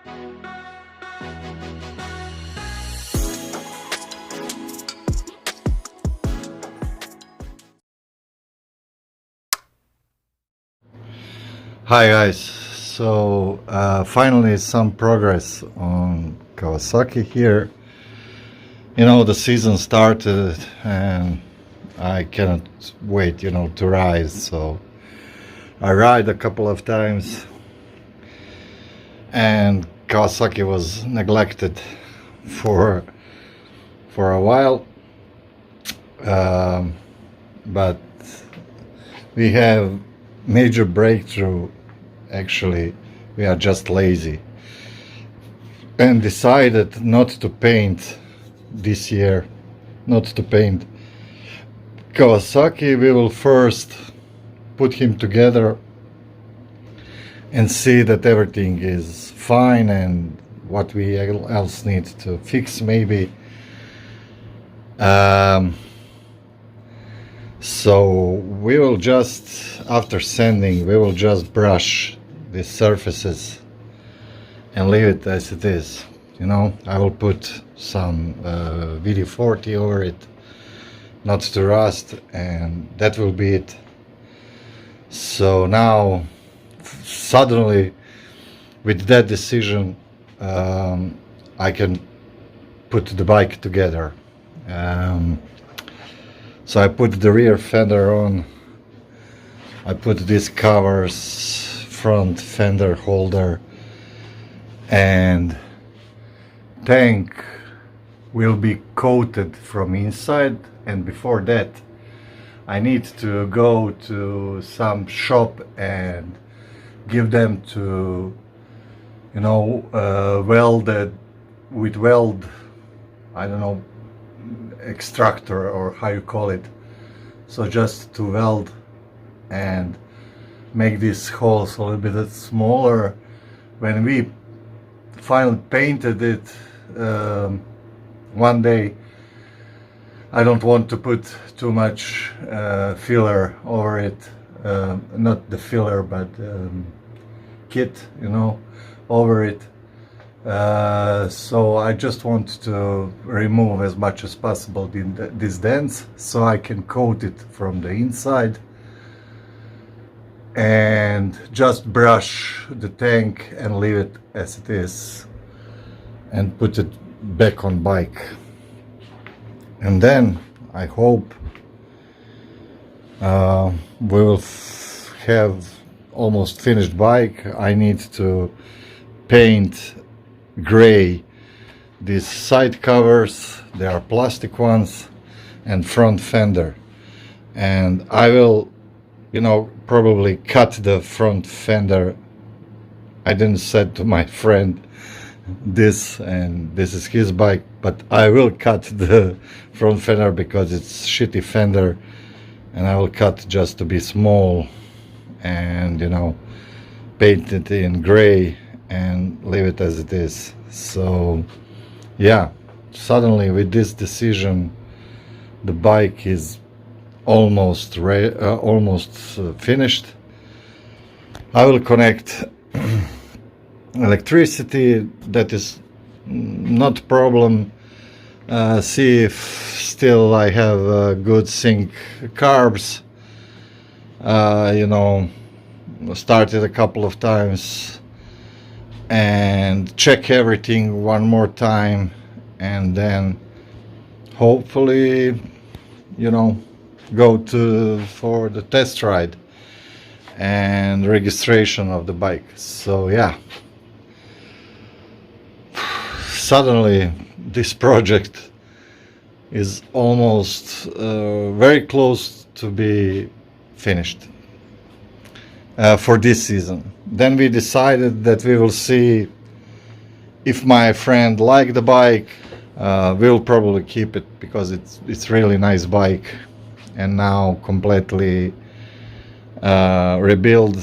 Hi guys, so finally some progress on Kawasaki here. You know, the season started and I cannot wait, to ride. So I ride a couple of times and Kawasaki was neglected for a while, but we have major breakthrough. Actually, we are just lazy and decided not to paint this year, not to paint Kawasaki. We will first put him together and see that everything is fine and what we else need to fix maybe. So we will just, after sanding, we will just brush the surfaces and leave it as it is. I will put some VD40 over it, not to rust, and that will be it. So now, suddenly, with that decision, I can put the bike together. So I put the rear fender on, I put these covers, front fender holder, and tank will be coated from inside. And before that I need to go to some shop and give them to, welded with weld, I don't know, extractor or how you call it. So just to weld and make these holes a little bit smaller. When we finally painted it one day, I don't want to put too much filler over it, not the filler but kit, over it. So I just want to remove as much as possible these dents so I can coat it from the inside and just brush the tank and leave it as it is and put it back on bike. And then I hope we will have almost finished bike. I need to paint gray these side covers, they are plastic ones, and front fender. And I will, probably cut the front fender. I didn't say to my friend this, and this is his bike, but I will cut the front fender because it's shitty fender, and I will cut just to be small and paint it in gray and leave it as it is. So yeah, suddenly with this decision the bike is almost finished. I will connect electricity, that is not problem. See if still I have good sync carbs. Started a couple of times and check everything one more time, and then hopefully go for the test ride and registration of the bike. So yeah, suddenly this project is almost very close to be finished for this season. Then we decided that we will see if my friend liked the bike. We'll probably keep it because it's really nice bike, and now completely rebuild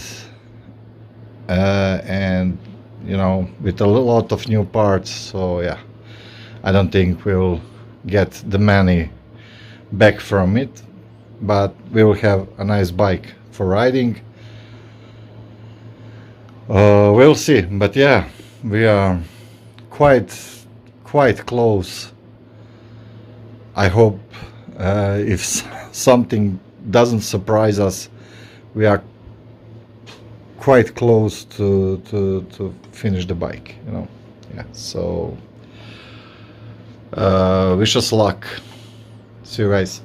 and with a lot of new parts. So yeah, I don't think we'll get the money back from it, but we will have a nice bike for riding. We'll see. But yeah, we are quite close. I hope if something doesn't surprise us, we are quite close to finish the bike, you know. Yeah, so wish us luck. See you guys.